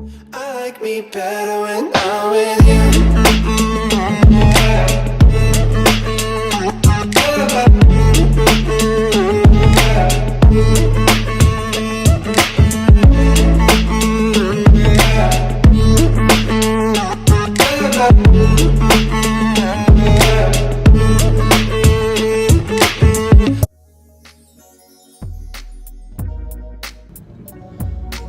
I like me better when I'm with you.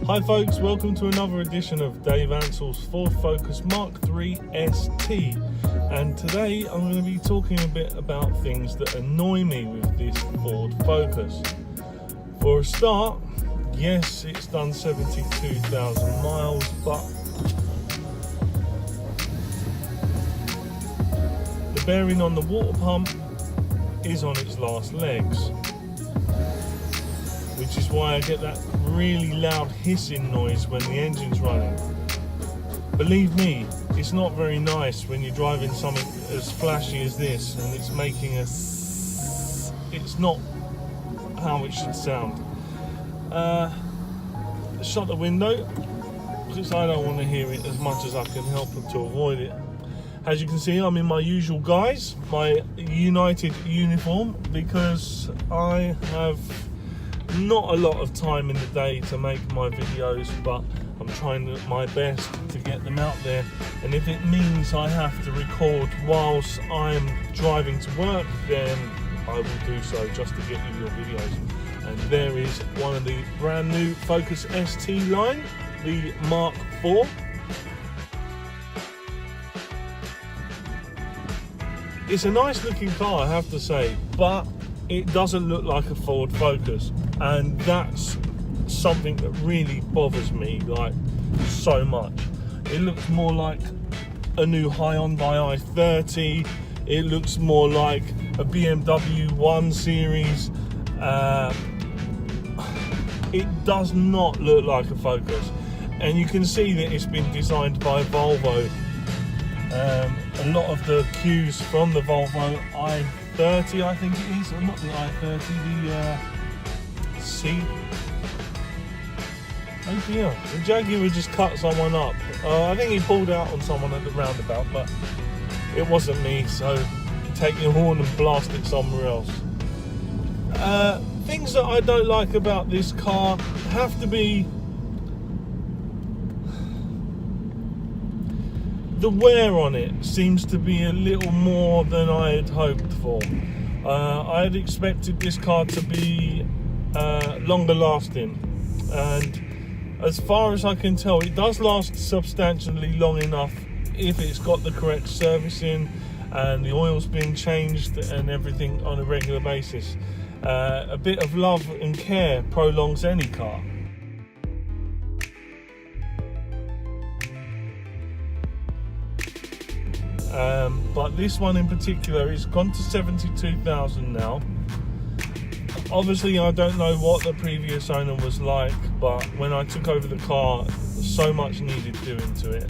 Hi folks, welcome to another edition of Dave Ansell's Ford Focus Mark 3 ST, and today I'm going to be talking a bit about things that annoy me with this Ford Focus. For a start, yes, it's done 72,000 miles, but the bearing on the water pump is on its last legs, which is why I get that really loud hissing noise when the engine's running. Believe me, it's not very nice when you're driving something as flashy as this and it's making it's not how it should sound. Shut the window because I don't want to hear it as much as I can help to avoid it. As you can see, I'm in my usual guise, my United uniform, because I have not a lot of time in the day to make my videos, but I'm trying my best to get them out there, and if it means I have to record whilst I'm driving to work, then I will do so just to get you your videos. And there is one of the brand new Focus ST line, the Mark 4. It's a nice looking car, I have to say, but it doesn't look like a Ford Focus, and that's something that really bothers me like so much. It looks more like a new Hyundai i30. It looks more like a BMW 1 Series. It does not look like a Focus, and you can see that it's been designed by Volvo. A lot of the cues from the Volvo i30, I think it is, or not the i30, the C. Oh dear, the Jaguar just cut someone up. I think he pulled out on someone at the roundabout, but it wasn't me, so take your horn and blast it somewhere else. Things that I don't like about this car have to be the wear on it. Seems to be a little more than I had hoped for. I had expected this car to be longer lasting, and as far as I can tell, it does last substantially long enough if it's got the correct servicing and the oil's being changed and everything on a regular basis. A bit of love and care prolongs any car. But this one in particular is gone to 72,000 now. Obviously I don't know what the previous owner was like, but when I took over the car, so much needed doing to it.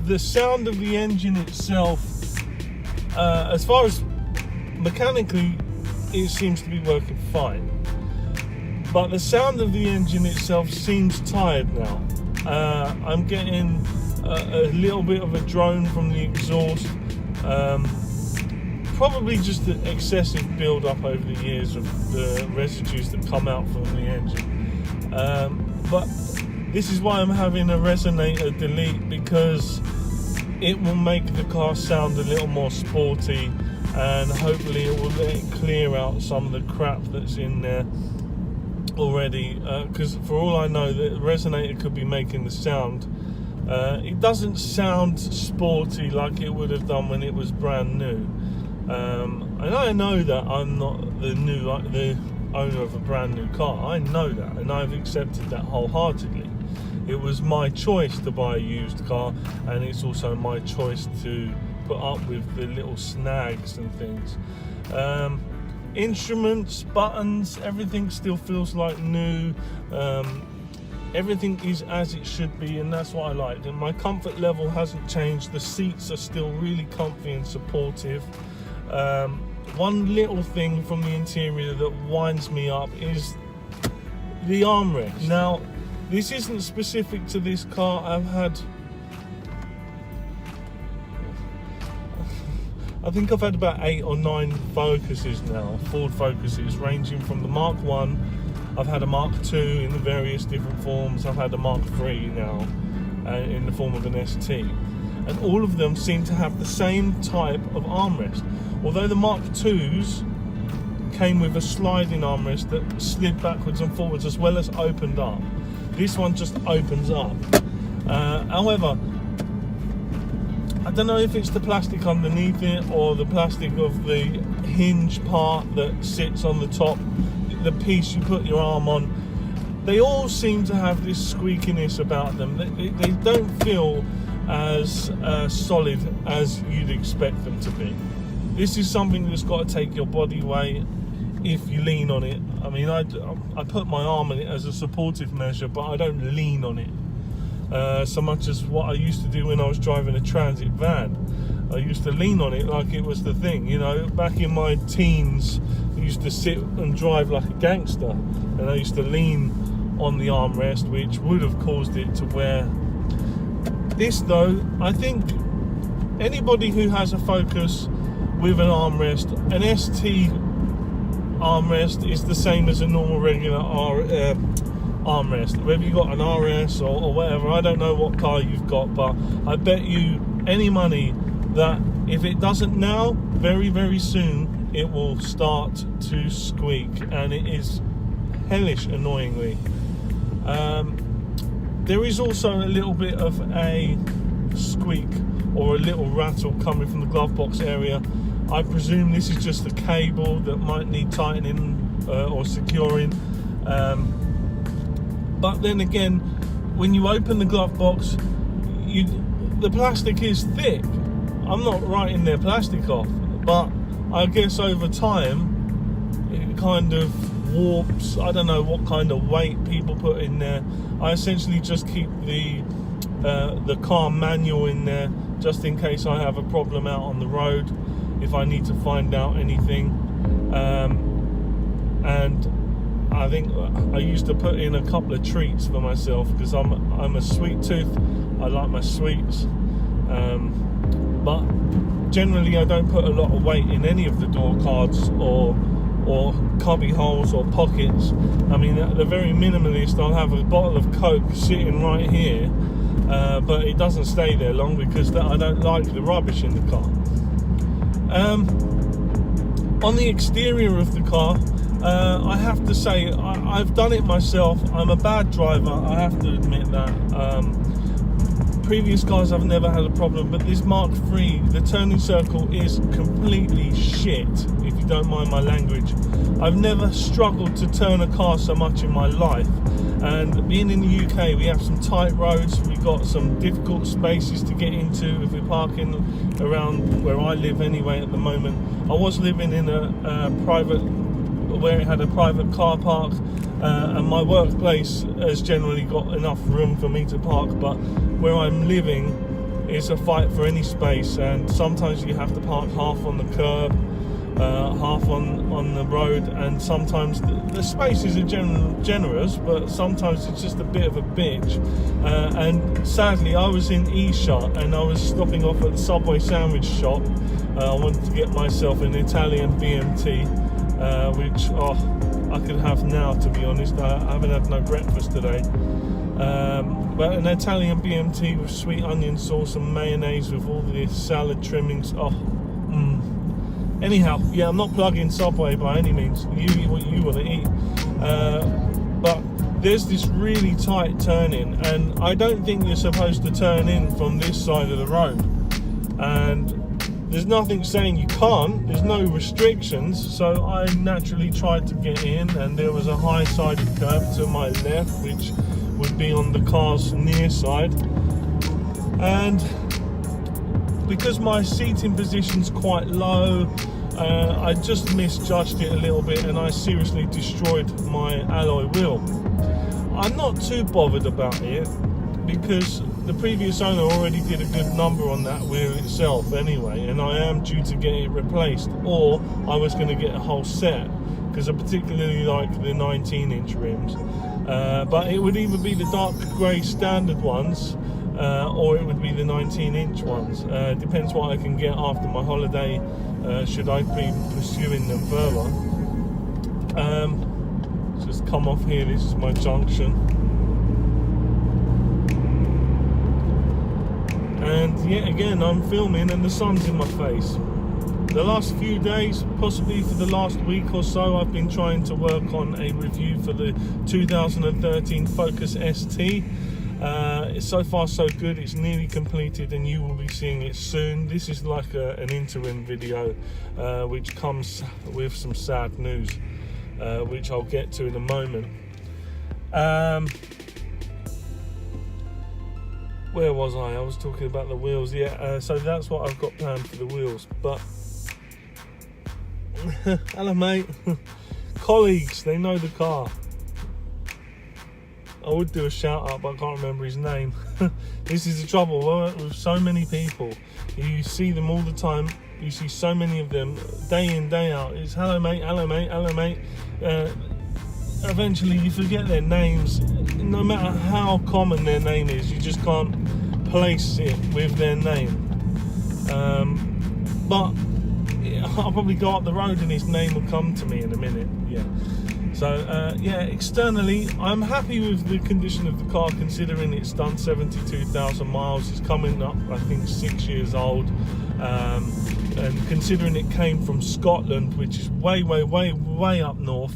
The sound of the engine itself, as far as mechanically, it seems to be working fine, but the sound of the engine itself seems tired now. I'm getting a little bit of a drone from the exhaust, probably just the excessive build up over the years of the residues that come out from the engine. But this is why I'm having a resonator delete, because it will make the car sound a little more sporty, and hopefully it will let it clear out some of the crap that's in there already, because for all I know, the resonator could be making the sound. It doesn't sound sporty like it would have done when it was brand new, and I know that I'm not the owner of a brand new car. I know that, and I've accepted that wholeheartedly. It was my choice to buy a used car, and it's also my choice to put up with the little snags and things. Instruments, buttons, everything still feels like new. Everything is as it should be, and that's what I like. And my comfort level hasn't changed. The seats are still really comfy and supportive. One little thing from the interior that winds me up is the armrest. Now, this isn't specific to this car. I think I've had about 8 or 9 Focuses now, Ford Focuses, ranging from the Mark 1. I've had a Mark 2 in the various different forms. I've had a Mark 3 now in the form of an ST. And all of them seem to have the same type of armrest. Although the Mark 2s came with a sliding armrest that slid backwards and forwards as well as opened up. This one just opens up. However, I don't know if it's the plastic underneath it or the plastic of the hinge part that sits on the top, the piece you put your arm on. They all seem to have this squeakiness about them. They don't feel as solid as you'd expect them to be. This is something that's got to take your body weight if you lean on it. I mean, I put my arm on it as a supportive measure, but I don't lean on it so much as what I used to do when I was driving a transit van. I used to lean on it like it was the thing, you know. Back in my teens, I used to sit and drive like a gangster, and I used to lean on the armrest, which would have caused it to wear. This though, I think anybody who has a Focus with an armrest, an ST armrest is the same as a normal regular armrest. Whether you got an RS or whatever, I don't know what car you've got, but I bet you any money that if it doesn't now, very, very soon it will start to squeak, and it is hellish annoyingly. There is also a little bit of a squeak or a little rattle coming from the glove box area. I presume this is just a cable that might need tightening or securing. But then again, when you open the glove box, the plastic is thick. I'm not writing their plastic off, but I guess over time it kind of warps. I don't know what kind of weight people put in there. I essentially just keep the car manual in there just in case I have a problem out on the road, if I need to find out anything. And I think I used to put in a couple of treats for myself because I'm a sweet tooth. I like my sweets, but generally I don't put a lot of weight in any of the door cards or cubby holes or pockets. I mean, at the very minimalist, I'll have a bottle of Coke sitting right here, but it doesn't stay there long because I don't like the rubbish in the car. On the exterior of the car, I have to say I've done it myself. I'm a bad driver, I have to admit that. Previous cars I've never had a problem, but this Mark III, the turning circle is completely shit, if you don't mind my language. I've never struggled to turn a car so much in my life, and being in the UK we have some tight roads, we've got some difficult spaces to get into if we're parking around where I live anyway at the moment. I was living in a private, where it had a private car park, and my workplace has generally got enough room for me to park, but where I'm living is a fight for any space, and sometimes you have to park half on the curb, half on the road, and sometimes the spaces are generous, but sometimes it's just a bit of a bitch. And sadly I was in E-Shot and I was stopping off at the Subway sandwich shop. I wanted to get myself an Italian BMT, which I could have now, to be honest. I haven't had no breakfast today. But an Italian BMT with sweet onion sauce and mayonnaise with all the salad trimmings. Anyhow, yeah, I'm not plugging Subway by any means. You eat what you want to eat. But there's this really tight turning, and I don't think you're supposed to turn in from this side of the road. And there's nothing saying you can't, there's no restrictions, so I naturally tried to get in, and there was a high-sided curb to my left, which would be on the car's near side. And because my seating position's quite low, I just misjudged it a little bit, and I seriously destroyed my alloy wheel. I'm not too bothered about it, because the previous owner already did a good number on that wheel itself anyway, and I am due to get it replaced, or I was going to get a whole set, because I particularly like the 19-inch rims. But it would either be the dark grey standard ones, or it would be the 19-inch ones. Depends what I can get after my holiday, should I be pursuing them further. Just come off here, this is my junction. And yet again, I'm filming and the sun's in my face. The last few days, possibly for the last week or so, I've been trying to work on a review for the 2013 Focus ST. So far so good, it's nearly completed and you will be seeing it soon. This is like an interim video, which comes with some sad news, which I'll get to in a moment. Where was I? I was talking about the wheels. Yeah, so that's what I've got planned for the wheels. But hello, mate. Colleagues, they know the car. I would do a shout out, but I can't remember his name. This is the trouble with so many people. You see them all the time. You see so many of them day in, day out. It's hello, mate, hello, mate, hello, mate. Eventually you forget their names. No matter how common their name is, you just can't place it with their name. But I'll probably go up the road and his name will come to me in a minute. Yeah. So yeah, externally I'm happy with the condition of the car, considering it's done 72,000 miles. It's coming up, I think, 6 years old. And considering it came from Scotland, which is way up north,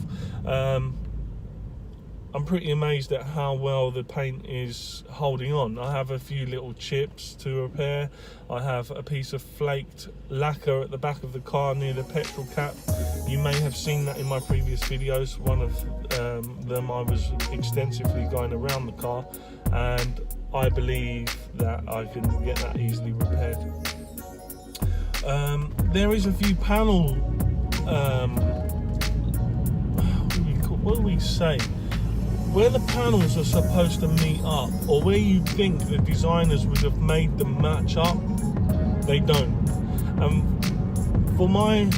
I'm pretty amazed at how well the paint is holding on. I have a few little chips to repair. I have a piece of flaked lacquer at the back of the car near the petrol cap. You may have seen that in my previous videos. One of them I was extensively going around the car, and I believe that I can get that easily repaired. There is a few panel, what do we say? Where the panels are supposed to meet up, or where you think the designers would have made them match up, they don't. For my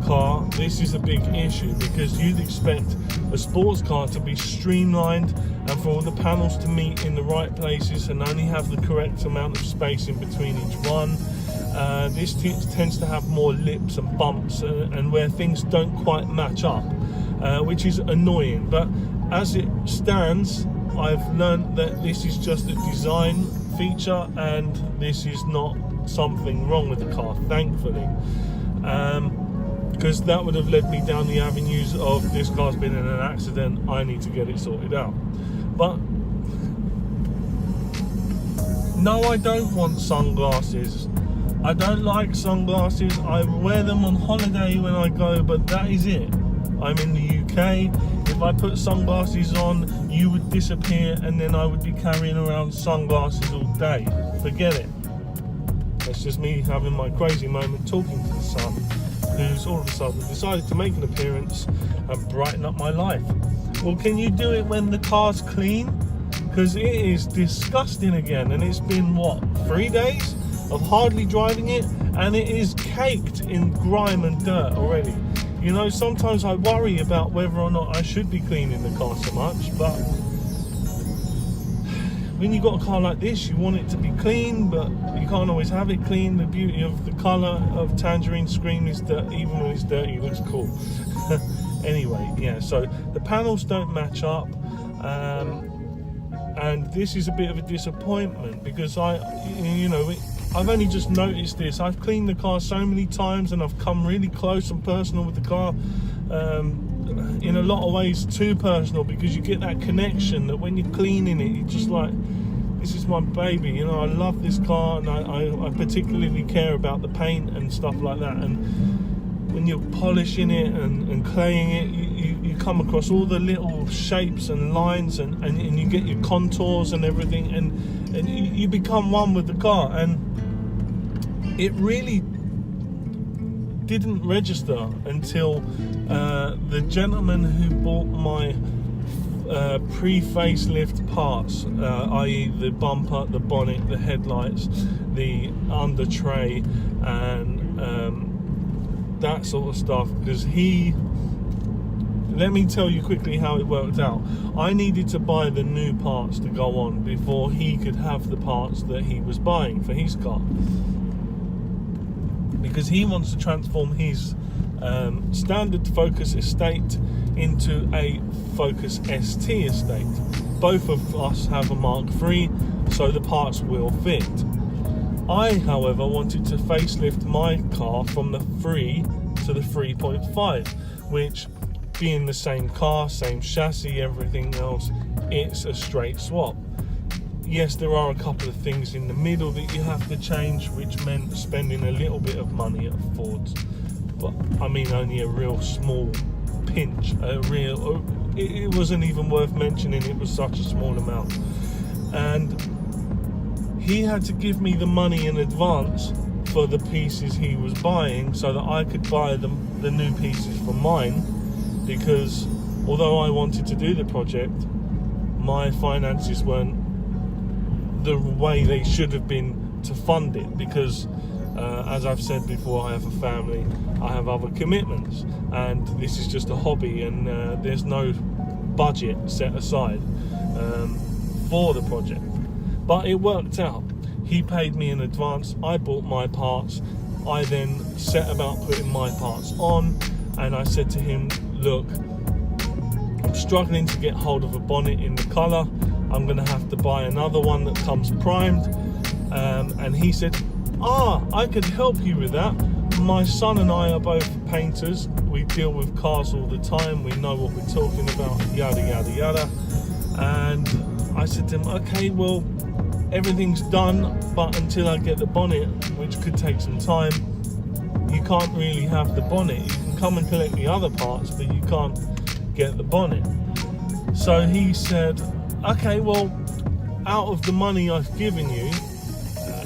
car, this is a big issue, because you'd expect a sports car to be streamlined and for all the panels to meet in the right places and only have the correct amount of space in between each one. This tends to have more lips and bumps, and where things don't quite match up, which is annoying. But as it stands, I've learned that this is just a design feature and this is not something wrong with the car, thankfully, because that would have led me down the avenues of this car's been in an accident, I need to get it sorted out. But no, I don't want sunglasses. I don't like sunglasses. I wear them on holiday when I go, but that is it. I'm in the UK. If I put sunglasses on, you would disappear and then I would be carrying around sunglasses all day. Forget it. That's just me having my crazy moment talking to the sun, who's all of a sudden decided to make an appearance and brighten up my life. Well, can you do it when the car's clean? Because it is disgusting again, and it's been, what, 3 days of hardly driving it, and it is caked in grime and dirt already. You know, sometimes I worry about whether or not I should be cleaning the car so much, but when you got a car like this, you want it to be clean, but you can't always have it clean. The beauty of the colour of Tangerine Scream is that even when it's dirty, it looks cool. Anyway, yeah, so the panels don't match up, and this is a bit of a disappointment, because I've only just noticed this. I've cleaned the car so many times and I've come really close and personal with the car, in a lot of ways too personal, because you get that connection that when you're cleaning it, you're just like, this is my baby, you know, I love this car, and I particularly care about the paint and stuff like that. And when you're polishing it and claying it, you come across all the little shapes and lines, and you get your contours and everything, and you become one with the car. And it really didn't register until the gentleman who bought my pre-facelift parts, i.e. the bumper, the bonnet, the headlights, the under tray, and that sort of stuff, because he let me tell you quickly how it worked out. I needed to buy the new parts to go on before he could have the parts that he was buying for his car, because he wants to transform his standard Focus estate into a Focus ST estate. Both of us have a Mark III, so the parts will fit. I, however, wanted to facelift my car from the 3 to the 3.5, which, being the same car, same chassis, everything else, it's a straight swap. Yes, there are a couple of things in the middle that you have to change, which meant spending a little bit of money at Ford's, but I mean only a real small pinch. It wasn't even worth mentioning, it was such a small amount. And he had to give me the money in advance for the pieces he was buying so that I could buy the new pieces for mine, because although I wanted to do the project, my finances weren't the way they should have been to fund it, because as I've said before, I have a family, I have other commitments, and this is just a hobby, and there's no budget set aside for the project. But it worked out. He paid me in advance, I bought my parts, I then set about putting my parts on, and I said to him, look, I'm struggling to get hold of a bonnet in the colour, I'm going to have to buy another one that comes primed. And he said, I could help you with that. My son and I are both painters, we deal with cars all the time, we know what we're talking about, yada yada yada. And I said to him, okay, well, everything's done, but until I get the bonnet, which could take some time, you can't really have the bonnet. You can come and collect the other parts, but you can't get the bonnet. So he said, okay, well, out of the money I've given you,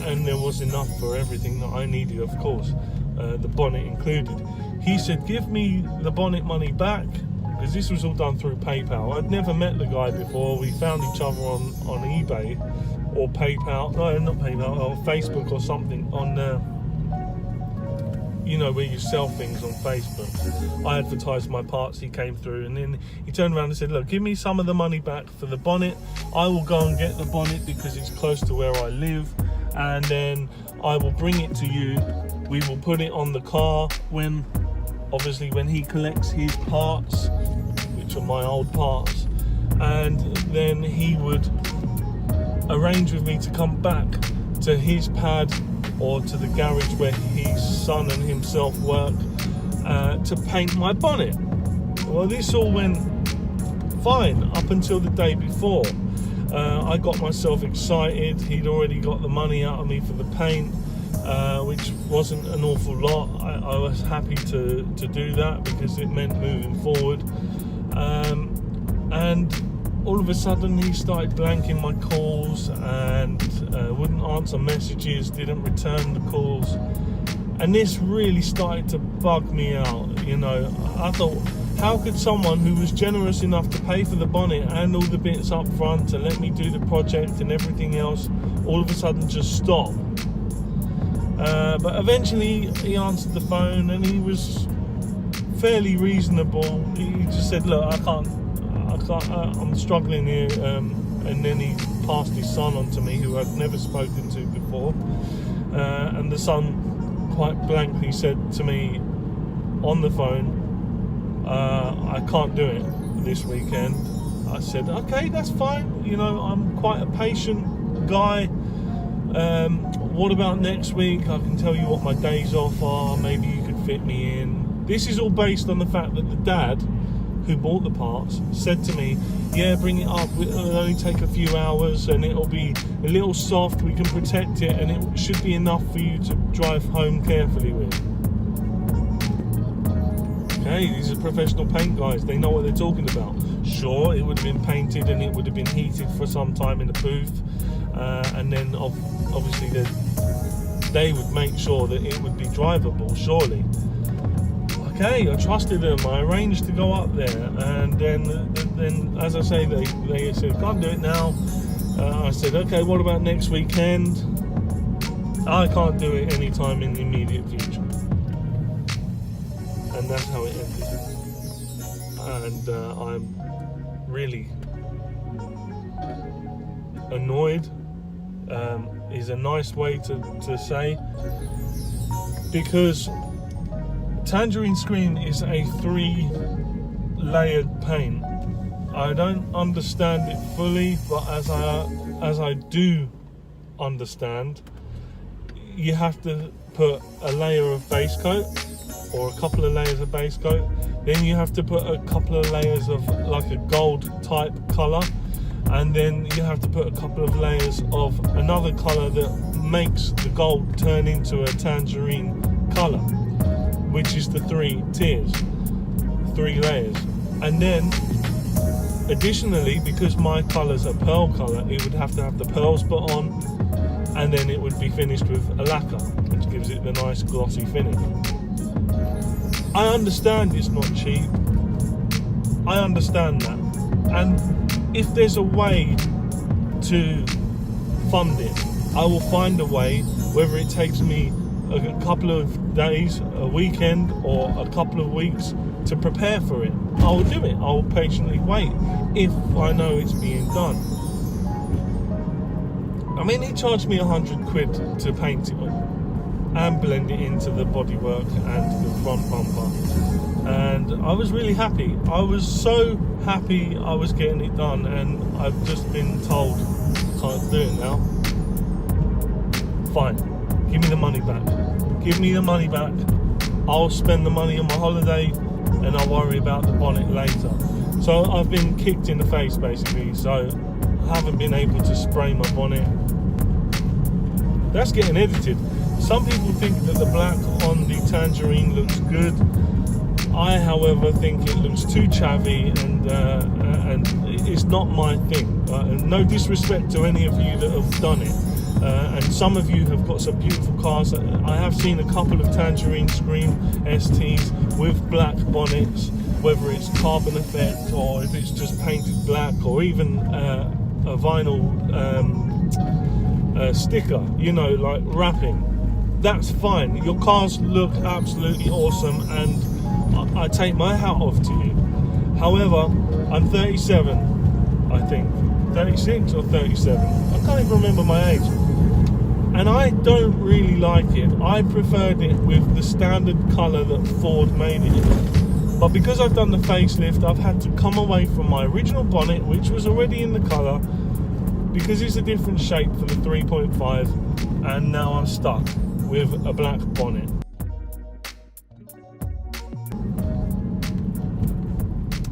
and there was enough for everything that I needed, of course, the bonnet included, he said, give me the bonnet money back, because this was all done through PayPal. I'd never met the guy before. We found each other on eBay or PayPal, no, not PayPal, or Facebook or something on where you sell things on Facebook. I advertised my parts, he came through, and then he turned around and said, look, give me some of the money back for the bonnet. I will go and get the bonnet because it's close to where I live, and then I will bring it to you. We will put it on the car when he collects his parts, which are my old parts, and then he would arrange with me to come back to his pad or to the garage where his son and himself work to paint my bonnet. Well, this all went fine up until the day before. I got myself excited. He'd already got the money out of me for the paint, which wasn't an awful lot. I was happy to do that because it meant moving forward. And all of a sudden he started blanking my calls and wouldn't answer messages, didn't return the calls, and this really started to bug me out. I thought, how could someone who was generous enough to pay for the bonnet and all the bits up front to let me do the project and everything else all of a sudden just stop? But eventually he answered the phone and he was fairly reasonable. He just said, look, I can't, I'm struggling here, and then he passed his son on to me, who I'd never spoken to before, and the son quite blankly said to me on the phone, I can't do it this weekend. I said, okay, that's fine, I'm quite a patient guy. What about next week? I can tell you what my days off are, maybe you could fit me in. This is all based on the fact that the dad who bought the parts said to me, yeah, bring it up, it'll only take a few hours and it'll be a little soft, we can protect it, and it should be enough for you to drive home carefully with. Okay, these are professional paint guys, they know what they're talking about. Sure, it would have been painted and it would have been heated for some time in the booth, and then obviously they would make sure that it would be drivable, surely. Okay, I trusted them. I arranged to go up there, and then as I say, they said, can't do it now. I said, okay, what about next weekend? I can't do it anytime in the immediate future. And that's how it ended. and I'm really annoyed. Is a nice way to say, because Tangerine Screen is a 3-layered paint. I don't understand it fully, but as I do understand, you have to put a layer of base coat or a couple of layers of base coat, then you have to put a couple of layers of like a gold type colour, and then you have to put a couple of layers of another colour that makes the gold turn into a tangerine colour, which is the 3 tiers, 3 layers. And then additionally, because my colours are pearl colour, it would have to have the pearls put on, and then it would be finished with a lacquer, which gives it the nice glossy finish. I understand it's not cheap, I understand that, and if there's a way to fund it, I will find a way, whether it takes me a couple of days, a weekend, or a couple of weeks to prepare for it. I will do it. I will patiently wait if I know it's being done. I mean, he charged me 100 quid to paint it and blend it into the bodywork and the front bumper, and I was really happy. I was so happy I was getting it done, and I've just been told can't do it now. Fine, give me the money back. Give me the money back. I'll spend the money on my holiday, and I'll worry about the bonnet later. So I've been kicked in the face basically, so I haven't been able to spray my bonnet. That's getting edited. Some people think that the black on the Tangerine looks good. I, however, think it looks too chavvy, and it's not my thing. No disrespect to any of you that have done it. And some of you have got some beautiful cars. I have seen a couple of Tangerine Screen STs with black bonnets, whether it's carbon effect or if it's just painted black, or even a vinyl sticker, you know, like wrapping. That's fine. Your cars look absolutely awesome, and I take my hat off to you. However, I'm 37, I think. 36 or 37. I can't even remember my age. And I don't really like it. I preferred it with the standard colour that Ford made it in. But because I've done the facelift, I've had to come away from my original bonnet, which was already in the colour, because it's a different shape for the 3.5, and now I'm stuck with a black bonnet.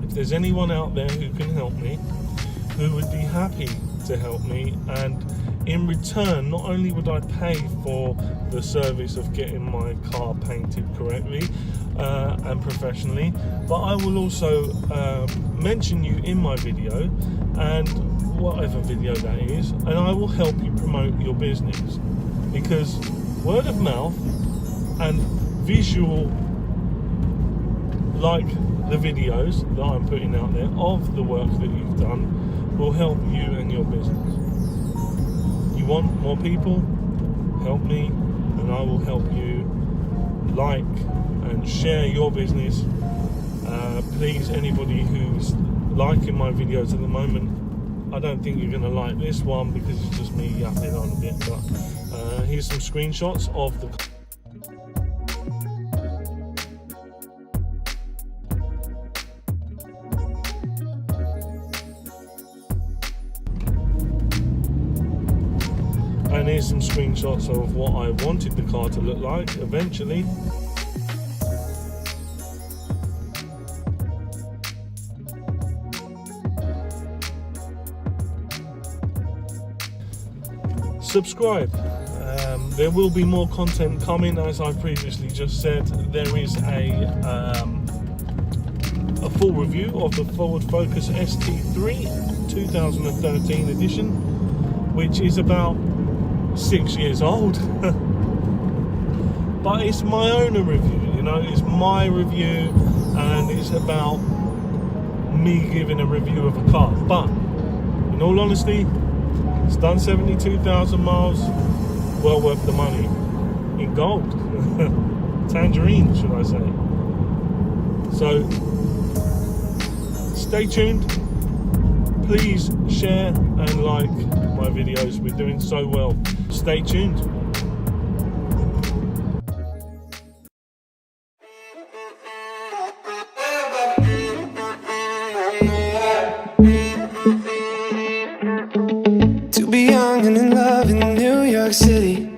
If there's anyone out there who can help me, who would be happy to help me, and in return, not only would I pay for the service of getting my car painted correctly and professionally, but I will also mention you in my video, and whatever video that is, and I will help you promote your business, because word of mouth and visual, like the videos that I'm putting out there of the work that you've done, will help you and your business. You want more people? Help me, and I will help you. Like and share your business. Please, anybody who's liking my videos at the moment, I don't think you're going to like this one because it's just me yapping on a bit, but here's some screenshots of the and here's some screenshots of what I wanted the car to look like eventually. Subscribe. There will be more content coming, as I previously just said. There is a full review of the Ford Focus ST3 2013 edition, which is about 6 years old. But it's my own review, you know, it's my review, and it's about me giving a review of a car. But in all honesty, it's done 72,000 miles, well worth the money. In gold. Tangerine, should I say. So, stay tuned. Please share and like my videos. We're doing so well. Stay tuned. To be young and in love in New York City,